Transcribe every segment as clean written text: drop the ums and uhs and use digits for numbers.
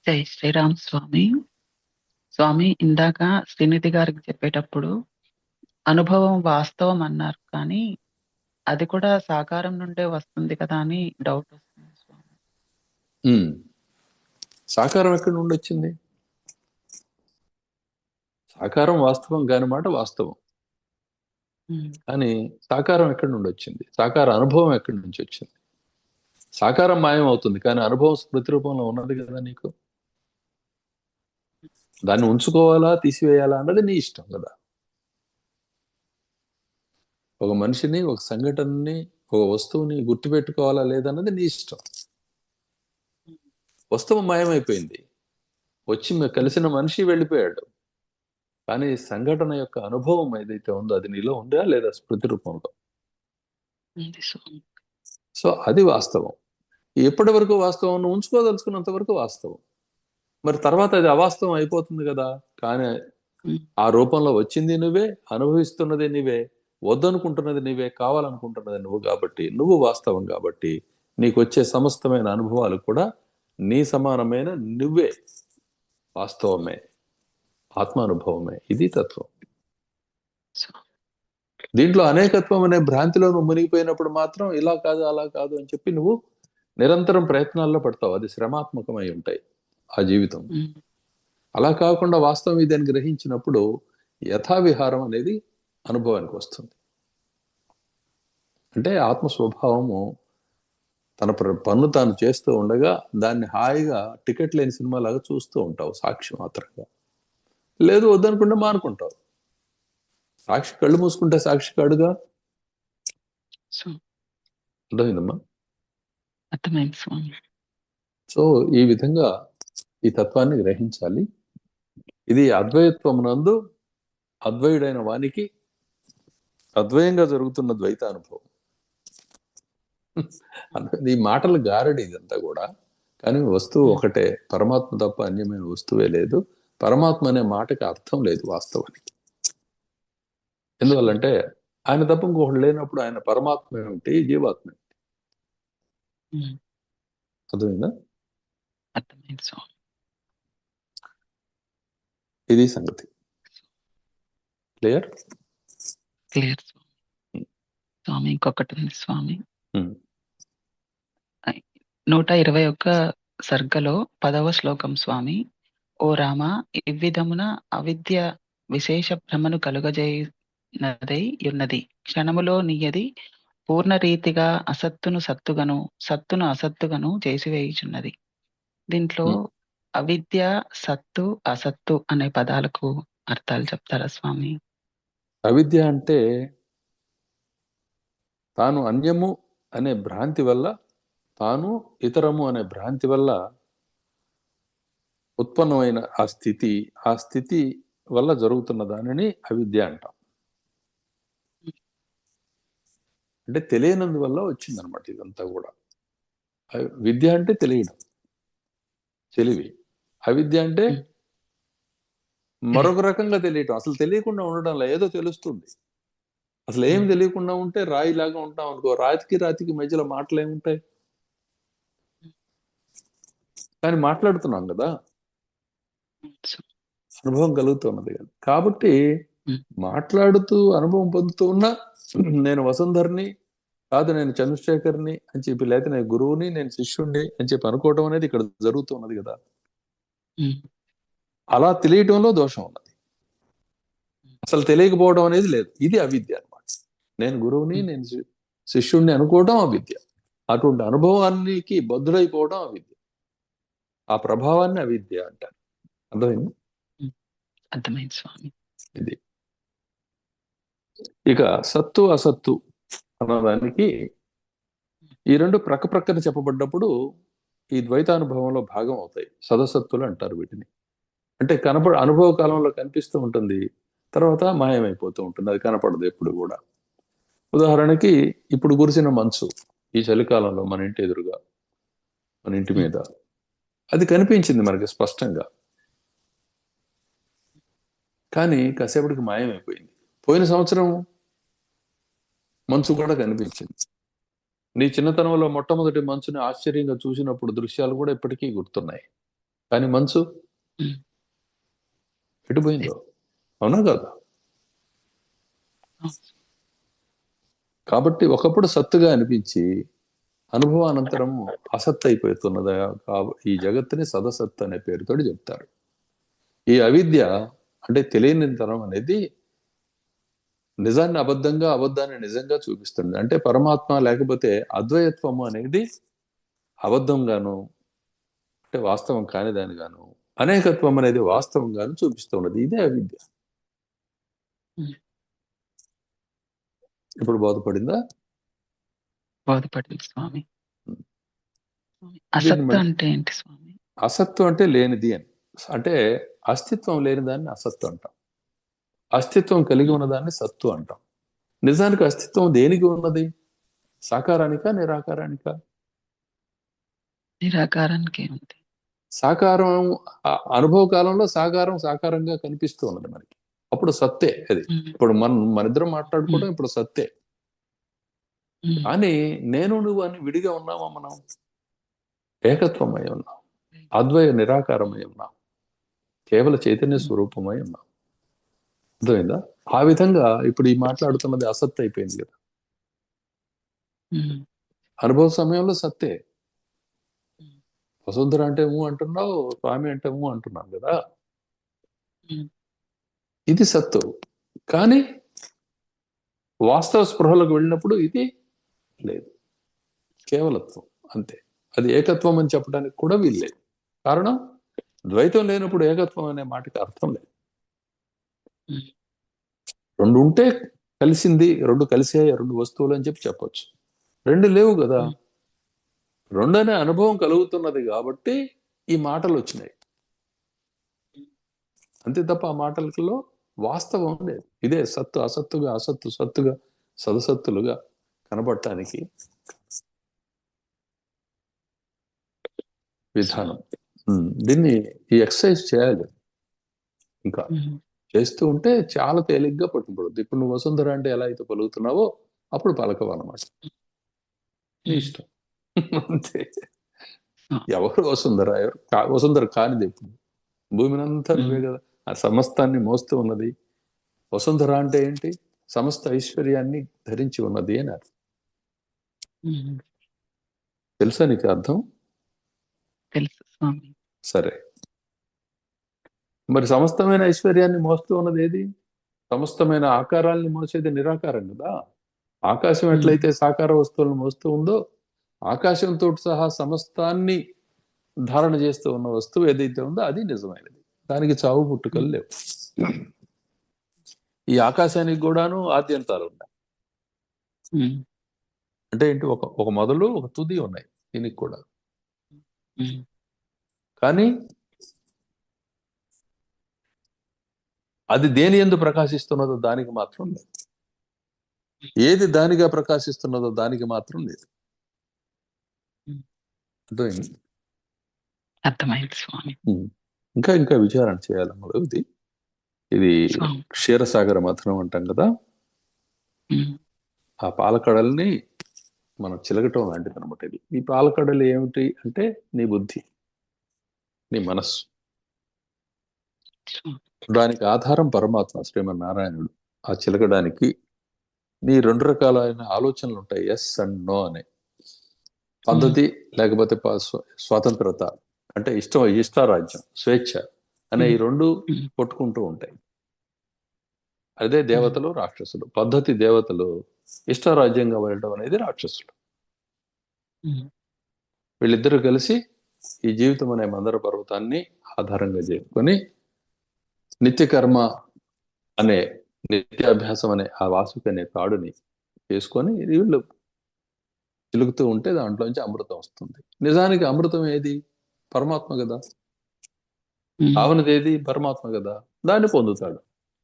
జై శ్రీరామ్ స్వామి. స్వామి ఇందాక శ్రీనిధి గారికి చెప్పేటప్పుడు అనుభవం వాస్తవం అన్నారు. కానీ అది కూడా సాకారం నుండే వస్తుంది కదా అని డౌట్ వస్తుంది స్వామి. ఉమ్. సాకారం ఎక్కడి నుండి వచ్చింది? సాకారం వాస్తవం కాని మాట వాస్తవం. కానీ సాకారం ఎక్కడి నుండి వచ్చింది? సాకార అనుభవం ఎక్కడి నుంచి వచ్చింది? సాకారం మాయం అవుతుంది, కానీ అనుభవం స్మృతి రూపంలో ఉన్నది కదా నీకు. దాన్ని ఉంచుకోవాలా తీసివేయాలా అన్నది నీ ఇష్టం కదా. ఒక మనిషిని, ఒక సంఘటనని, ఒక వస్తువుని గుర్తుపెట్టుకోవాలా లేదన్నది నీ ఇష్టం. వస్తువు మాయమైపోయింది, వచ్చి కలిసిన మనిషి వెళ్ళిపోయాడు, కానీ సంఘటన యొక్క అనుభవం ఏదైతే ఉందో అది నీలో ఉందా లేదా స్మృతి రూపంలో? సో అది వాస్తవం. ఎప్పటి వరకు వాస్తవం? ఉంచుకోదలుచుకున్నంత వరకు వాస్తవం. మరి తర్వాత అది అవాస్తవం అయిపోతుంది కదా. కానీ ఆ రూపంలో వచ్చింది నువ్వే, అనుభవిస్తున్నది నీవే, వద్దనుకుంటున్నది నీవే, కావాలనుకుంటున్నది నువ్వు. కాబట్టి నువ్వు వాస్తవం. కాబట్టి నీకు వచ్చే సమస్తమైన అనుభవాలు కూడా నీ సమానమైన నువ్వే, వాస్తవమే, ఆత్మానుభవమే. ఇది తత్వం. దీంట్లో అనేకత్వం అనే భ్రాంతిలో నువ్వు మునిగిపోయినప్పుడు మాత్రం ఇలా కాదు అలా కాదు అని చెప్పి నువ్వు నిరంతరం ప్రయత్నాల్లో పడతావు. అది శ్రమాత్మకమై ఉంటాయి ఆ జీవితం. అలా కాకుండా వాస్తవం ఇదని గ్రహించినప్పుడు యథావిహారం అనేది అనుభవానికి వస్తుంది. అంటే ఆత్మ స్వభావము తన పన్ను తాను చేస్తూ ఉండగా దాన్ని హాయిగా టికెట్ లేని సినిమా లాగా చూస్తూ ఉంటావు, సాక్షి మాత్రంగా. లేదు వద్దనుకుంటే మానుకుంటావు. సాక్షి కళ్ళు మూసుకుంటే సాక్షి కాడుగా. అర్థమైందమ్మా? సో ఈ విధంగా ఈ తత్వాన్ని గ్రహించాలి. ఇది అద్వైత్వమునందు అద్వయుడైన వానికి అద్వయంగా జరుగుతున్న ద్వైత అనుభవం. ఈ మాటలు గారడి ఇదంతా కూడా. కానీ వస్తువు ఒకటే, పరమాత్మ తప్ప అన్యమైన వస్తువే లేదు. పరమాత్మ అనే మాటకి అర్థం లేదు వాస్తవానికి. ఎందువల్లంటే ఆయన తప్ప ఇంకొకటి లేనప్పుడు ఆయన పరమాత్మ ఏమిటి, జీవాత్మ ఏమిటి? అర్థమైందా? ఇది సంగతి. క్లియర్? క్లియర్ స్వామి. ఇంకొకటి ఉంది స్వామి. 121 సర్గలో 10వ శ్లోకం స్వామి. ఓ రామ, ఇవ్విధమున అవిద్య విశేష భ్రమను కలుగజేయునదై యున్నది. క్షణములో నీయది పూర్ణ రీతిగా అసత్తును సత్తుగను, సత్తును అసత్తుగను చేసివేయుచున్నది. దీంట్లో అవిద్య, సత్తు, అసత్తు అనే పదాలకు అర్థాలు చెప్తారా స్వామి? అవిద్య అంటే తాను అన్యము అనే భ్రాంతి వల్ల, తాను ఇతరము అనే భ్రాంతి వల్ల ఉత్పన్నమైన ఆ స్థితి వల్ల జరుగుతున్న దానిని అవిద్య అంటాం. అంటే తెలియనందువల్ల వచ్చిందనమాట ఇదంతా కూడా. విద్య అంటే తెలియడం, తెలివి. అవిద్య అంటే మరొక రకంగా తెలియటం, అసలు తెలియకుండా ఉండడంలో ఏదో తెలుస్తుంది. అసలు ఏం తెలియకుండా ఉంటే రాయిలాగా ఉంటాం అనుకో. రాతికి మధ్యలో మాటలు ఏముంటాయి? కానీ మాట్లాడుతున్నాం కదా, అనుభవం కలుగుతున్నది కదా. కాబట్టి మాట్లాడుతూ అనుభవం పొందుతూ ఉన్నా నేను వసుంధర్ని కాదు, నేను చంద్రశేఖర్ని అని చెప్పి, లేకపోతే నేను గురువుని, నేను శిష్యుణ్ణి అని చెప్పి అనుకోవటం అనేది ఇక్కడ జరుగుతున్నది కదా. అలా తెలియటంలో దోషం ఉన్నది. అసలు తెలియకపోవడం అనేది లేదు. ఇది అవిద్య అనమాట. నేను గురువుని, నేను శిష్యుణ్ణి అనుకోవడం అవిద్య. అటువంటి అనుభవానికి బద్ధుడైపోవడం అవిద్య. ఆ ప్రభావాన్ని అవిద్య అంటారు. అర్థమైంది? అర్థమైంది స్వామి. ఇది ఇక సత్తు అసత్తు అన్నదానికి ఈ రెండు ప్రక్కన చెప్పబడ్డప్పుడు ఈ ద్వైతానుభవంలో భాగం అవుతాయి. సదసత్తులు అంటారు వీటిని. అంటే అనుభవ కాలంలో కనిపిస్తూ ఉంటుంది, తర్వాత మాయమైపోతూ ఉంటుంది. అది కనపడదు ఎప్పుడు కూడా. ఉదాహరణకి ఇప్పుడు కురిసిన మంచు ఈ చలికాలంలో మన ఇంటి ఎదురుగా, మన ఇంటి మీద అది కనిపించింది మనకి స్పష్టంగా. కానీ కాసేపటికి మాయమైపోయింది. పోయిన సంవత్సరం మంచు కూడా కనిపించింది. నీ చిన్నతనంలో మొట్టమొదటి మంచుని ఆశ్చర్యంగా చూసినప్పుడు దృశ్యాలు కూడా ఇప్పటికీ గుర్తున్నాయి. కానీ మనసు ఉమ్, ఎటుపోయిందో, అవునా కదా? అవును. కాబట్టి ఒకప్పుడు సత్తుగా అనిపించి అనుభవానంతరం అసత్ అయిపోతున్నదా ఈ జగత్తుని సదసత్ అనే పేరుతో చెప్తారు. ఈ అవిద్య అంటే తెలియనితనం అనేది నిజాన్ని అబద్ధంగా, అబద్ధాన్ని నిజంగా చూపిస్తుంది. అంటే పరమాత్మ లేకపోతే అద్వైత్వము అనేది అబద్ధంగాను, అంటే వాస్తవం కానిదానిగాను, అనేకత్వం అనేది వాస్తవంగాను చూపిస్తున్నది. ఇదే అవిద్య. ఉమ్, ఇప్పుడు బోధపడిందా? బోధపడింది స్వామి. దీన్ని అసత్ మళ్ళీ అంటే ఏంటి స్వామి? అసత్తు అంటే లేనిది అని, అంటే అస్తిత్వం లేని దాన్ని అసత్తు అంటాం. అస్తిత్వం కలిగి ఉమ్, ఉన్నదాన్ని సత్తు అంటాం. నిజానికి అస్తిత్వం దేనికి ఉన్నది? సాకారానికా, నిరాకారానికా? నిరాకారానికి ఉంది. సాకారం అనుభవ కాలంలో సాకారం సాకారంగా కనిపిస్తూ ఉన్నది మనకి. అప్పుడు సత్తే అది. ఉమ్, ఇప్పుడు మనిద్దరం మాట్లాడుకోవడం ఉమ్, ఇప్పుడు సత్తే. ఉమ్, కానీ నేను నువ్వు అని విడిగా ఉన్నామా మనం? ఏకత్వమై ఉన్నాం, అద్వయ నిరాకారమై ఉన్నాం, కేవల చైతన్య ఉమ్, స్వరూపమై ఉన్నాం. అర్థమైందా? ఆ విధంగా ఇప్పుడు ఈ మాట్లాడుతున్నది అసత్ అయిపోయింది కదా. ఉమ్, అనుభవ సమయంలో సత్తే. ఉమ్, వసుంధర అంటే అంటున్నావు, స్వామి అంటే అంటున్నాం కదా. ఉమ్, ఇది సత్తు. కానీ వాస్తవ స్పృహలకు వెళ్ళినప్పుడు ఇది లేదు, కేవలత్వం అంతే. అది ఏకత్వం అని చెప్పడానికి కూడా వీల్లేదు. కారణం, ద్వైతం లేనప్పుడు ఏకత్వం అనే మాటకి అర్థం లేదు. ఉమ్, రెండు ఉంటే కలిసింది, రెండు కలిసాయి, రెండు వస్తువులు అని చెప్పొచ్చు. రెండు లేవు కదా. ఉమ్, రెండు అనే అనుభవం కలుగుతున్నది కాబట్టి ఈ మాటలు వచ్చినాయి, అంతే తప్ప ఆ మాటలలో వాస్తవం లేదు. ఇదే సత్తు అసత్తుగా, అసత్తు సత్తుగా, సదసత్తులుగా కనబడటానికి విధానం. దీన్ని ఈ ఎక్సర్సైజ్ చేయాలి. ఇంకా ఉమ్, చేస్తూ ఉంటే చాలా తేలిగ్గా పట్టుబడుద్ది. ఇప్పుడు నువ్వు వసుంధర అంటే ఎలా అయితే పలుకుతున్నావో అప్పుడు పలకవన్నమాట. నీ ఉమ్, ఇష్టం. అంతే. ఆ, ఎవరు వసుంధర? ఎవరు వసుంధర కానిది ఎప్పుడు? భూమినంతా నువ్వే ఉమ్, కదా, ఆ సమస్తాన్ని మోస్తూ ఉన్నది. వసుంధర అంటే ఏంటి? సమస్త ఐశ్వర్యాన్ని ధరించి ఉన్నది అని అర్థం. ఉమ్, తెలుసా నీకు అర్థం? తెలుసు స్వామి. సరే, మరి సమస్తమైన ఐశ్వర్యాన్ని మోస్తూ ఉన్నది ఏది? సమస్తమైన ఆకారాల్ని మోసేది నిరాకారం కదా. ఆకాశం ఉమ్, ఎట్లయితే సాకార వస్తువులను మోస్తూ ఉందో, ఆకాశంతో సహా సమస్తాన్ని ధారణ చేస్తూ ఉన్న వస్తువు ఏదైతే ఉందో అది నిజమైనది. దానికి చావు పుట్టుకలు ఉమ్, లేవు. ఈ ఆకాశానికి కూడాను ఆద్యంతాలు ఉన్నాయి. ఉమ్, అంటే ఏంటి? ఒక ఒక మొదలు, ఒక తుది ఉన్నాయి దీనికి కూడా. ఉమ్, కానీ అది దేని యందు ప్రకాశిస్తున్నదో దానికి మాత్రం లేదు. ఏది దానిగా ప్రకాశిస్తున్నదో దానికి మాత్రం లేదు. ఉమ్. అర్థమైంది? అర్థమైంది స్వామి. ఇంకా ఇంకా విచారణ చేయాలన్నమాట. ఇది స్వామి. క్షీరసాగర మథనం అంటాం కదా. ఉమ్, ఆ పాలకడల్ని మనం చిలకటం లాంటిది అనమాట. ఇది ఈ పాలకడలు ఏమిటి అంటే నీ బుద్ధి, నీ మనస్సు. స్వామి. దానికి ఆధారం పరమాత్మ శ్రీమన్నారాయణుడు. ఆ చిలకడానికి నీ రెండు రకాలైన ఆలోచనలు ఉంటాయి, ఎస్ అండ్ నో అనే. పద్ధతి లేకపోతే స్వతంత్రత, అంటే ఇష్టారాజ్యం, స్వేచ్ఛ అనే ఈ ఉమ్, రెండు ఉమ్, కొట్టుకుంటూ ఉంటాయి. అదే ఉమ్, దేవతలు రాక్షసులు. పద్ధతి దేవతలు, ఇష్టారాజ్యంగా వెళ్ళడం అనేది రాక్షసులు. ఉమ్, వీళ్ళిద్దరూ కలిసి ఈ జీవితం అనే మందర పర్వతాన్ని ఆధారంగా చేసుకొని నిత్యకర్మ అనే నిత్యాభ్యాసం అనే ఆ వాసుకి అనే తాడుని చేసుకొని వీళ్ళు చిలుకుతూ ఉంటే దాంట్లోంచి అమృతం వస్తుంది. నిజానికి అమృతం ఏది? పరమాత్మ కదా. ఉమ్, భావనది ఏది? పరమాత్మ కదా. దాన్ని పొందుతాడు.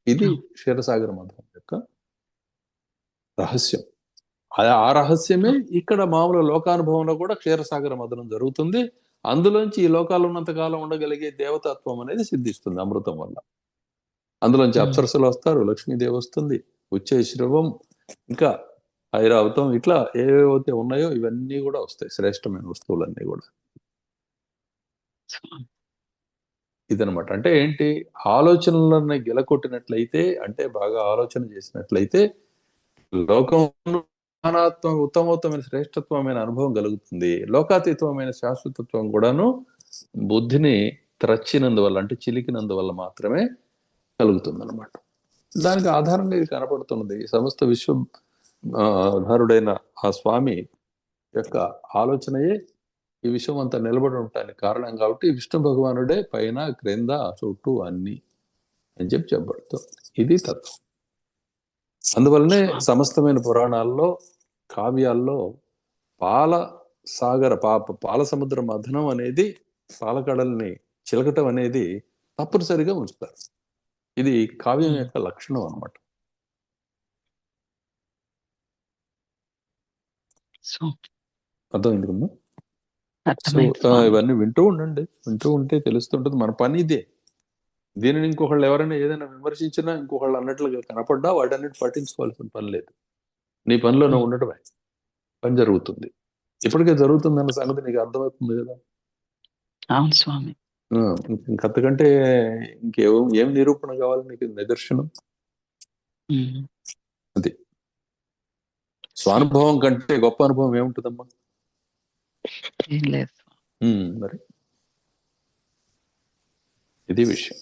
ఇది అవును. క్షీరసాగర మథనం యొక్క రహస్యం. ఆ రహస్యమే ఇక్కడ మామూలు లోకానుభవంలో కూడా క్షీరసాగర మథనం జరుగుతుంది. అందులోంచి ఈ లోకాలు ఉన్నంత కాలం ఉండగలిగే దేవతత్వం అనేది సిద్ధిస్తుంది అమృతం వల్ల. అందులోంచి ఉమ్, అప్సరసలు వస్తారు, లక్ష్మీదేవి వస్తుంది, ఉచ్చైశ్రవం, ఇంకా ఐరావతం, ఇట్లా ఏవేవైతే ఉన్నాయో ఇవన్నీ కూడా వస్తాయి, శ్రేష్టమైన వస్తువులన్నీ కూడా. స్వామి. ఇదనమాట. అంటే ఏంటి, ఆలోచనలను గెలకొట్టినట్లయితే, అంటే బాగా ఆలోచన చేసినట్లయితే లోకం ఉత్తమోత్తమైన శ్రేష్టత్వమైన అనుభవం కలుగుతుంది. లోకాతీతమైన శాశ్వతత్వం కూడాను బుద్ధిని త్రచ్చినందువల్ల, అంటే చిలికినందువల్ల మాత్రమే కలుగుతుంది అనమాట. దానికి ఆధారంగా ఇది కనపడుతున్నది. సమస్త విశ్వ ధారుడైన ఆ స్వామి యొక్క ఆలోచనయే ఈ విశ్వం అంతా నిలబడి ఉండటానికి కారణం. కాబట్టి విష్ణు భగవానుడే పైన, క్రింద, చుట్టూ అన్ని అని చెప్పబడుతుంది. ఇది తత్వం. అందువల్లనే సమస్తమైన పురాణాల్లో, కావ్యాల్లో పాల పాల సముద్ర మథనం అనేది, పాలకడల్ని చిలకటం అనేది తప్పనిసరిగా ఉంచుతారు. ఇది కావ్యం యొక్క లక్షణం అన్నమాట. అర్థమైంది కమ్మా? సో ఇవన్నీ వింటూ ఉండండి. వింటూ ఉంటే తెలుస్తుంటుంది. మన పని ఇదే. దీనిని ఇంకొకళ్ళు ఎవరైనా ఏదైనా విమర్శించినా, ఇంకొకళ్ళు అన్నట్లుగా కనపడ్డా వాటన్నిటి పట్టించుకోవాల్సిన పని లేదు. నీ పనిలో నువ్వు ఉండటమే, పని జరుగుతుంది. ఇప్పటికే జరుగుతుంది అన్న సంగతి నీకు అర్థమవుతుంది కదా. అవును స్వామి. ఇంకంతకంటే ఏం నిరూపణ కావాలి నీకు, నిదర్శనం అది. స్వానుభవం కంటే గొప్ప అనుభవం ఏముంటుందమ్మా? ఏం లేదు మరి ఇది విషయం.